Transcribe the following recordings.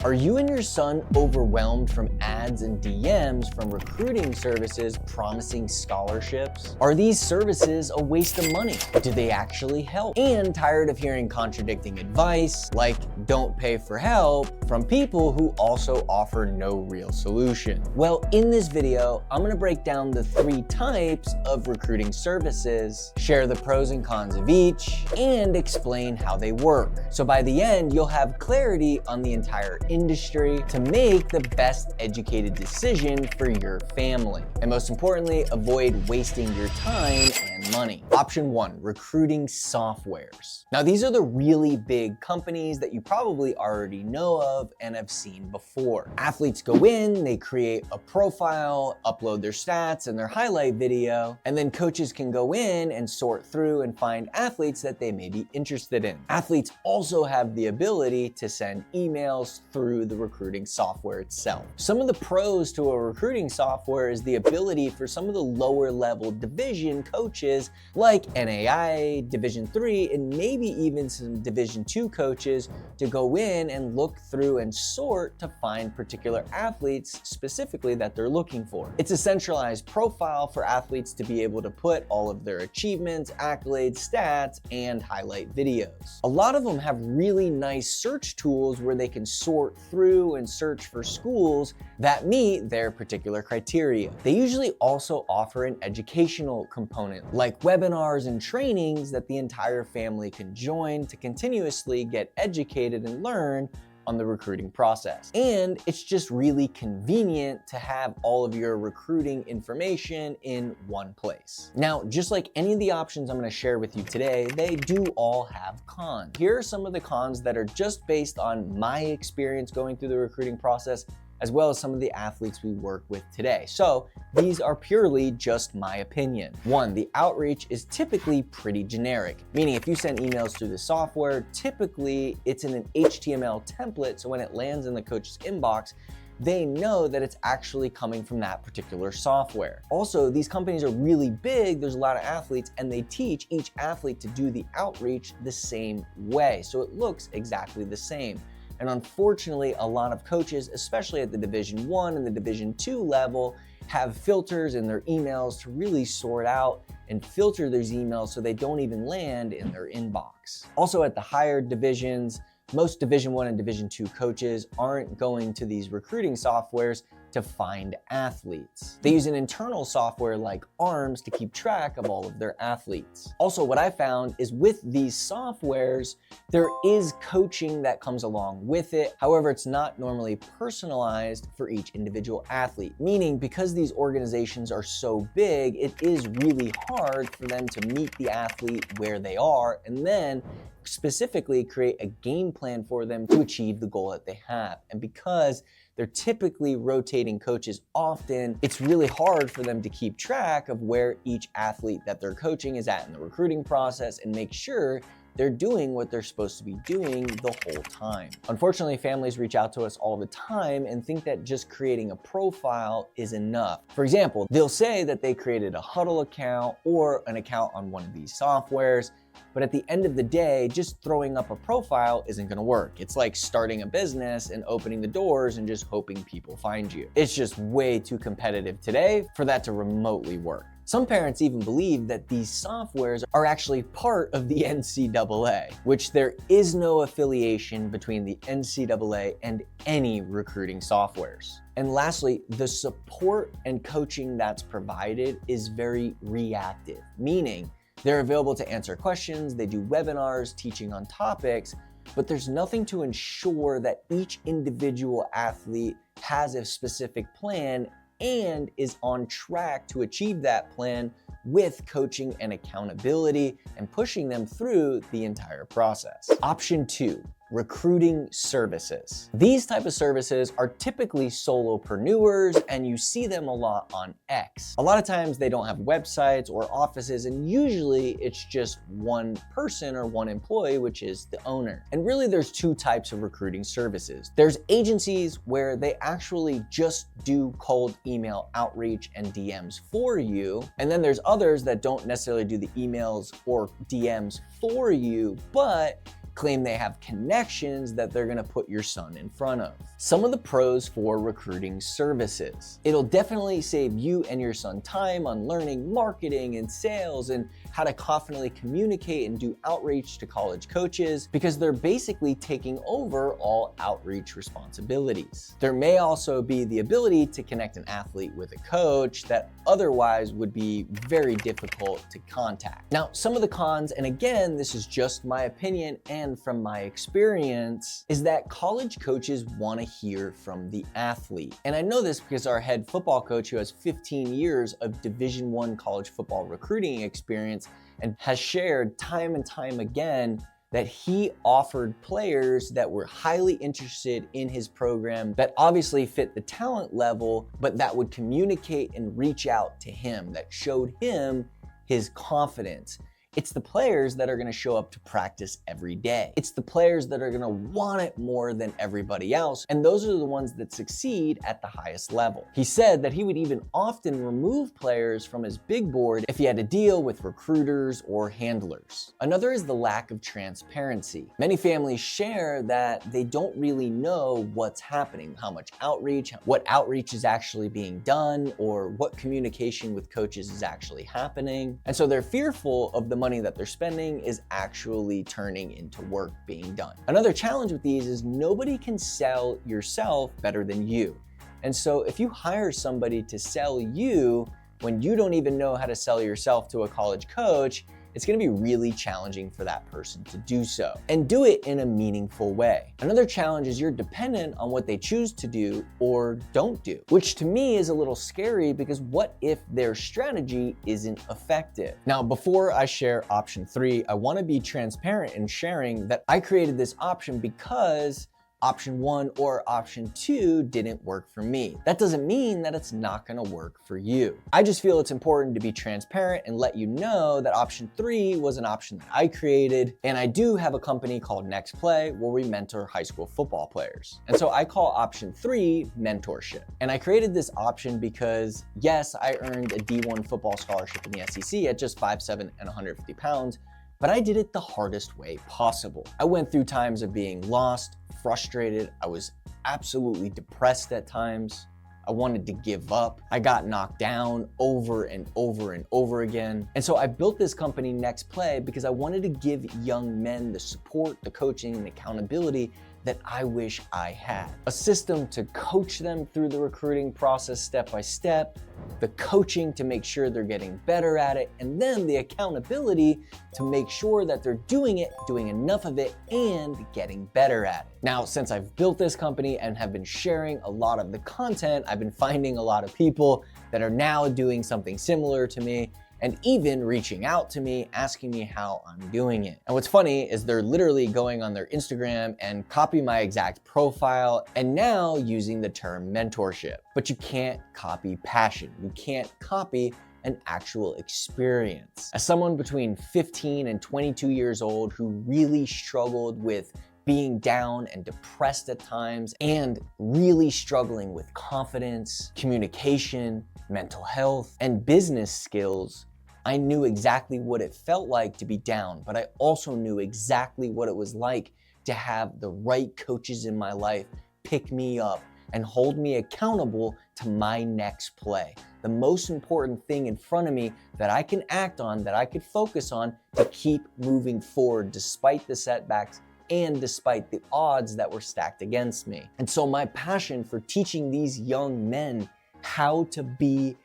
Are you and your son overwhelmed from ads and DMs from recruiting services promising scholarships? Are these services a waste of money? Do they actually help? And tired of hearing contradicting advice, like don't pay for help, from people who also offer no real solution? Well, in this video, I'm gonna break down the 3 types of recruiting services, share the pros and cons of each, and explain how they work. So by the end, you'll have clarity on the entire industry to make the best educated decision for your family. And most importantly, avoid wasting your time and money. Option 1, recruiting softwares. Now, these are the really big companies that you probably already know of and have seen before. Athletes go in, they create a profile, upload their stats and their highlight video, and then coaches can go in and sort through and find athletes that they may be interested in. Athletes also have the ability to send emails through the recruiting software itself. Some of the pros to a recruiting software is the ability for some of the lower level division coaches like NAI, Division 3, and maybe even some Division 2 coaches to go in and look through and sort to find particular athletes specifically that they're looking for. It's a centralized profile for athletes to be able to put all of their achievements, accolades, stats, and highlight videos. A lot of them have really nice search tools where they can sort through and search for schools that meet their particular criteria. They usually also offer an educational component like webinars and trainings that the entire family can join to continuously get educated and learn on the recruiting process. And it's just really convenient to have all of your recruiting information in one place. Now, just like any of the options I'm going to share with you today, they do all have cons. Here are some of the cons that are just based on my experience going through the recruiting process, as well as some of the athletes we work with today. So these are purely just my opinion. 1, the outreach is typically pretty generic, meaning if you send emails through the software, typically it's in an HTML template, so when it lands in the coach's inbox, they know that it's actually coming from that particular software. Also, these companies are really big, there's a lot of athletes, and they teach each athlete to do the outreach the same way, so it looks exactly the same. And unfortunately, a lot of coaches, especially at the Division 1 and the Division 2 level, have filters in their emails to really sort out and filter those emails so they don't even land in their inbox. Also at the higher divisions, most Division 1 and Division 2 coaches aren't going to these recruiting softwares to find athletes. They use an internal software like ARMS to keep track of all of their athletes. Also, what I found is with these softwares, there is coaching that comes along with it. However, it's not normally personalized for each individual athlete, meaning because these organizations are so big, it is really hard for them to meet the athlete where they are and then specifically create a game plan for them to achieve the goal that they have. And because they're typically rotating coaches often, it's really hard for them to keep track of where each athlete that they're coaching is at in the recruiting process and make sure they're doing what they're supposed to be doing the whole time. Unfortunately, families reach out to us all the time and think that just creating a profile is enough. For example, they'll say that they created a Huddle account or an account on one of these softwares, but at the end of the day, just throwing up a profile isn't gonna work. It's like starting a business and opening the doors and just hoping people find you. It's just way too competitive today for that to remotely work. Some parents even believe that these softwares are actually part of the NCAA, which there is no affiliation between the NCAA and any recruiting softwares. And lastly, the support and coaching that's provided is very reactive, meaning they're available to answer questions, they do webinars, teaching on topics, but there's nothing to ensure that each individual athlete has a specific plan and is on track to achieve that plan with coaching and accountability and pushing them through the entire process. Option 2, recruiting services. These type of services are typically solopreneurs and you see them a lot on X. A lot of times they don't have websites or offices and usually it's just one person or one employee, which is the owner. And really there's 2 types of recruiting services. There's agencies where they actually just do cold email outreach and DMs for you. And then there's others that don't necessarily do the emails or DMs for you, but claim they have connections that they're gonna put your son in front of. Some of the pros for recruiting services. It'll definitely save you and your son time on learning marketing and sales and how to confidently communicate and do outreach to college coaches, because they're basically taking over all outreach responsibilities. There may also be the ability to connect an athlete with a coach that otherwise would be very difficult to contact. Now, some of the cons, and again, this is just my opinion and from my experience, is that college coaches want to hear from the athlete. And I know this because our head football coach, who has 15 years of Division I college football recruiting experience and has shared time and time again that he offered players that were highly interested in his program that obviously fit the talent level, but that would communicate and reach out to him, that showed him his confidence. It's the players that are gonna show up to practice every day. It's the players that are gonna want it more than everybody else, and those are the ones that succeed at the highest level. He said that he would even often remove players from his big board if he had to deal with recruiters or handlers. Another is the lack of transparency. Many families share that they don't really know what's happening, how much outreach, what outreach is actually being done, or what communication with coaches is actually happening. And so they're fearful of the money that they're spending is actually turning into work being done. Another challenge with these is nobody can sell yourself better than you. And so if you hire somebody to sell you when you don't even know how to sell yourself to a college coach, it's gonna be really challenging for that person to do so and do it in a meaningful way. Another challenge is you're dependent on what they choose to do or don't do, which to me is a little scary because what if their strategy isn't effective? Now, before I share option 3, I wanna be transparent in sharing that I created this option because option 1 or option 2 didn't work for me. That doesn't mean that it's not gonna work for you. I just feel it's important to be transparent and let you know that option 3 was an option that I created, and I do have a company called Next Play where we mentor high school football players. And so I call option 3 mentorship. And I created this option because yes, I earned a D1 football scholarship in the SEC at just 5'7" and 150 pounds, but I did it the hardest way possible. I went through times of being lost, frustrated. I was absolutely depressed at times. I wanted to give up. I got knocked down over and over and over again. And so I built this company, Next Play, because I wanted to give young men the support, the coaching, and accountability that I wish I had. A system to coach them through the recruiting process step by step, the coaching to make sure they're getting better at it, and then the accountability to make sure that they're doing it, doing enough of it, and getting better at it. Now, since I've built this company and have been sharing a lot of the content, I've been finding a lot of people that are now doing something similar to me, and even reaching out to me, asking me how I'm doing it. And what's funny is they're literally going on their Instagram and copy my exact profile and now using the term mentorship. But you can't copy passion. You can't copy an actual experience. As someone between 15 and 22 years old who really struggled with being down and depressed at times and really struggling with confidence, communication, mental health, and business skills, I knew exactly what it felt like to be down, but I also knew exactly what it was like to have the right coaches in my life pick me up and hold me accountable to my next play. The most important thing in front of me that I can act on, that I could focus on to keep moving forward despite the setbacks and despite the odds that were stacked against me. And so my passion for teaching these young men how to be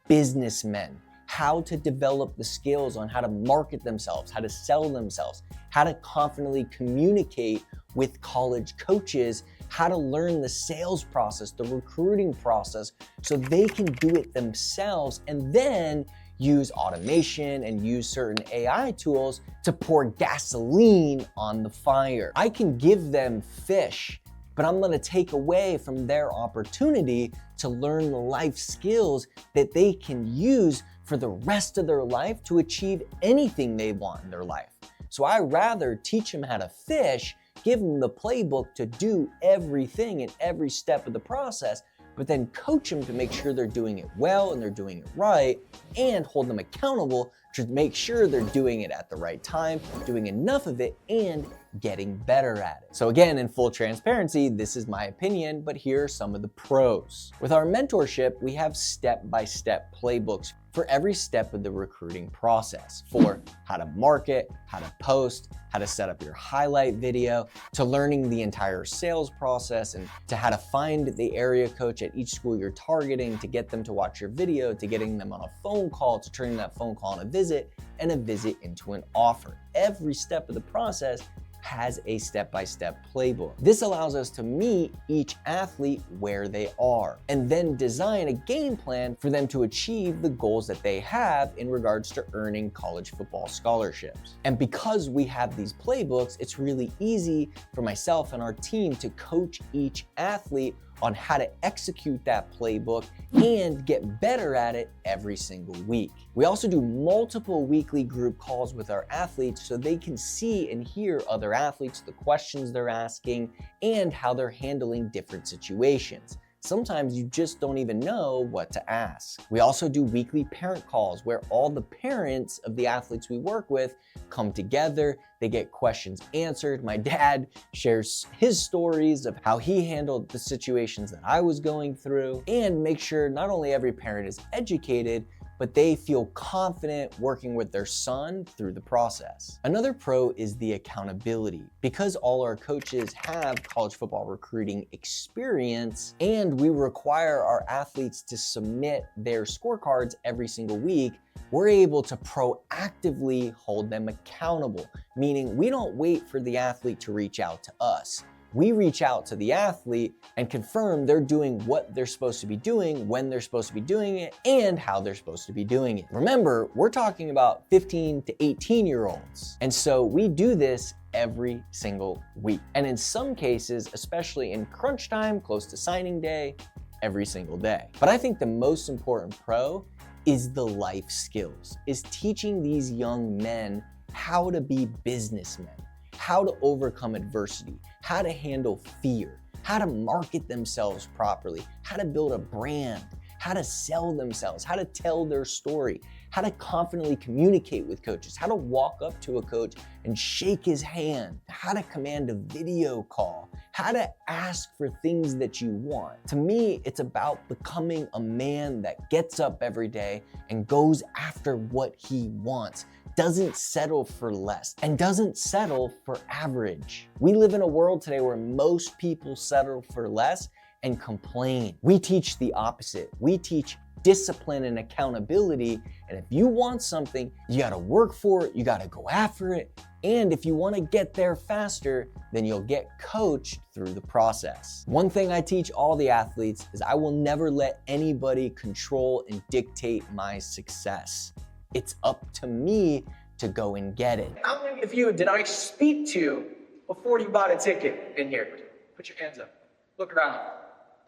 businessmen, how to develop the skills on how to market themselves, how to sell themselves, how to confidently communicate with college coaches, how to learn the sales process, the recruiting process, so they can do it themselves and then use automation and use certain AI tools to pour gasoline on the fire. I can give them fish, but I'm gonna take away from their opportunity to learn the life skills that they can use for the rest of their life to achieve anything they want in their life. So I rather teach them how to fish, give them the playbook to do everything in every step of the process, but then coach them to make sure they're doing it well and they're doing it right, and hold them accountable to make sure they're doing it at the right time, doing enough of it, and getting better at it. So again, in full transparency, this is my opinion, but here are some of the pros. With our mentorship, we have step-by-step playbooks for every step of the recruiting process, for how to market, how to post, how to set up your highlight video, to learning the entire sales process, and to how to find the area coach at each school you're targeting, to get them to watch your video, to getting them on a phone call, to turning that phone call into a visit, and a visit into an offer. Every step of the process has a step-by-step playbook. This allows us to meet each athlete where they are and then design a game plan for them to achieve the goals that they have in regards to earning college football scholarships. And because we have these playbooks, it's really easy for myself and our team to coach each athlete on how to execute that playbook and get better at it every single week. We also do multiple weekly group calls with our athletes so they can see and hear other athletes, the questions they're asking, and how they're handling different situations. Sometimes you just don't even know what to ask. We also do weekly parent calls where all the parents of the athletes we work with come together, they get questions answered. My dad shares his stories of how he handled the situations that I was going through, and make sure not only every parent is educated, but they feel confident working with their son through the process. Another pro is the accountability. Because all our coaches have college football recruiting experience and we require our athletes to submit their scorecards every single week, we're able to proactively hold them accountable, meaning we don't wait for the athlete to reach out to us. We reach out to the athlete and confirm they're doing what they're supposed to be doing, when they're supposed to be doing it, and how they're supposed to be doing it. Remember, we're talking about 15 to 18-year-olds. And so we do this every single week. And in some cases, especially in crunch time, close to signing day, every single day. But I think the most important pro is the life skills, is teaching these young men how to be businessmen, how to overcome adversity, how to handle fear, how to market themselves properly, how to build a brand, how to sell themselves, how to tell their story, how to confidently communicate with coaches, how to walk up to a coach and shake his hand, how to command a video call, how to ask for things that you want. To me, it's about becoming a man that gets up every day and goes after what he wants, doesn't settle for less, and doesn't settle for average. We live in a world today where most people settle for less and complain. We teach the opposite. We teach discipline and accountability. And if you want something, you gotta work for it, you gotta go after it. And if you wanna get there faster, then you'll get coached through the process. One thing I teach all the athletes is I will never let anybody control and dictate my success. It's up to me to go and get it. How many of you did I speak to before you bought a ticket in here? Put your hands up. Look around.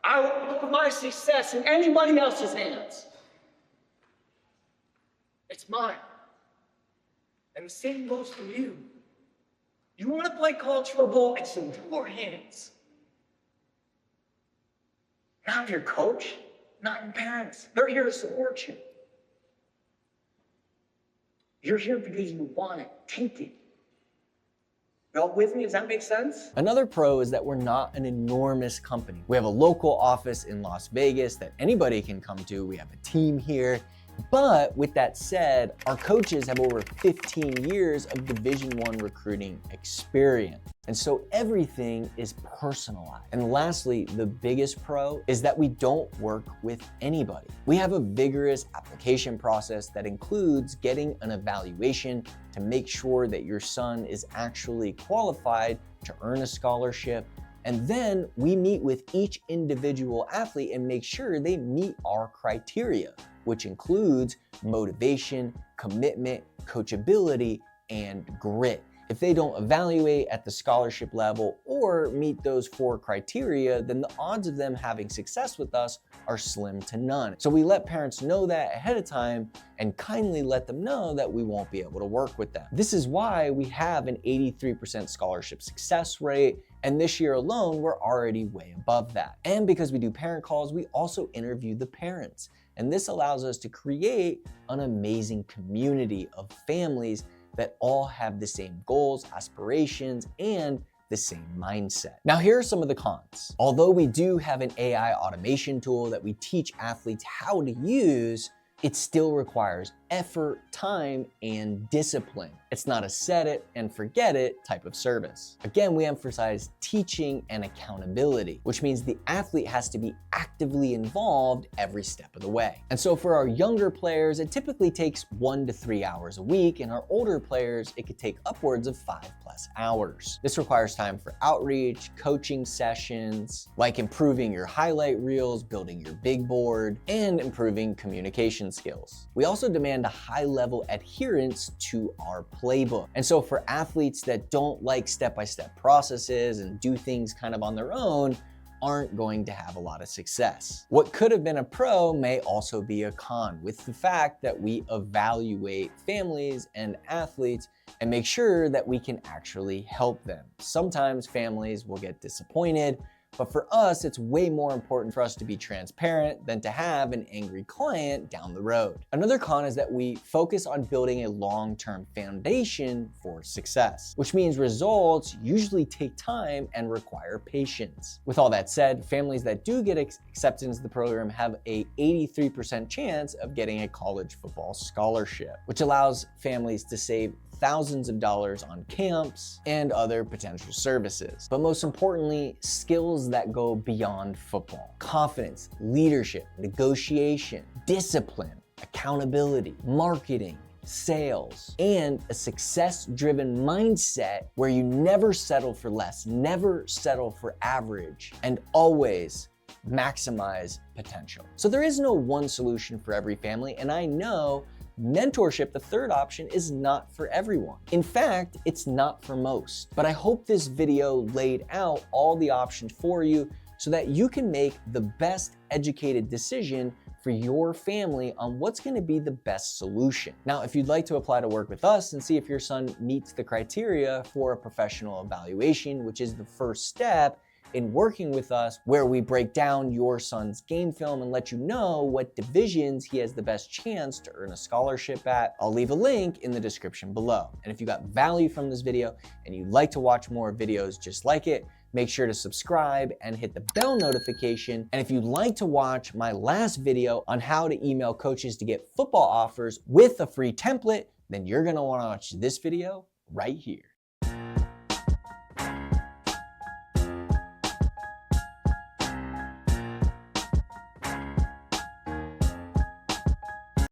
I will put my success in anybody else's hands. It's mine. And the same goes for you. You want to play college football? It's in your hands. Not your coach, not your parents. They're here to support you. You're here because you want it. Take it. Y'all with me? Does that make sense? Another pro is that we're not an enormous company. We have a local office in Las Vegas that anybody can come to. We have a team here. But with that said, our coaches have over 15 years of Division I recruiting experience. And so everything is personalized. And lastly, the biggest pro is that we don't work with anybody. We have a vigorous application process that includes getting an evaluation to make sure that your son is actually qualified to earn a scholarship. And then we meet with each individual athlete and make sure they meet our criteria, which includes motivation, commitment, coachability, and grit. If they don't evaluate at the scholarship level or meet those 4 criteria, then the odds of them having success with us are slim to none. So we let parents know that ahead of time and kindly let them know that we won't be able to work with them. This is why we have an 83% scholarship success rate, and this year alone, we're already way above that. And because we do parent calls, we also interview the parents. And this allows us to create an amazing community of families that all have the same goals, aspirations, and the same mindset. Now, here are some of the cons. Although we do have an AI automation tool that we teach athletes how to use, it still requires effort, time, and discipline. It's not a set it and forget it type of service. Again, we emphasize teaching and accountability, which means the athlete has to be actively involved every step of the way. And so for our younger players, it typically takes 1 to 3 hours a week, and our older players, it could take upwards of 5+ hours. This requires time for outreach, coaching sessions, like improving your highlight reels, building your big board, and improving communication skills. We also demand a high level adherence to our playbook. And so for athletes that don't like step-by-step processes and do things kind of on their own, aren't going to have a lot of success. What could have been a pro may also be a con, with the fact that we evaluate families and athletes and make sure that we can actually help them. Sometimes families will get disappointed, but for us, it's way more important for us to be transparent than to have an angry client down the road. Another con is that we focus on building a long-term foundation for success, which means results usually take time and require patience. With all that said, families that do get acceptance to the program have a 83% chance of getting a college football scholarship, which allows families to save thousands of dollars on camps and other potential services. But most importantly, skills that go beyond football: confidence, leadership, negotiation, discipline, accountability, marketing, sales, and a success-driven mindset where you never settle for less, never settle for average, and always maximize potential. So there is no one solution for every family, and I know mentorship, the third option, is not for everyone. In fact, it's not for most. But I hope this video laid out all the options for you so that you can make the best educated decision for your family on what's going to be the best solution. Now, if you'd like to apply to work with us and see if your son meets the criteria for a professional evaluation, which is the first step in working with us, where we break down your son's game film and let you know what divisions he has the best chance to earn a scholarship at, I'll leave a link in the description below. And if you got value from this video and you'd like to watch more videos just like it, make sure to subscribe and hit the bell notification. And if you'd like to watch my last video on how to email coaches to get football offers with a free template, then you're gonna wanna watch this video right here.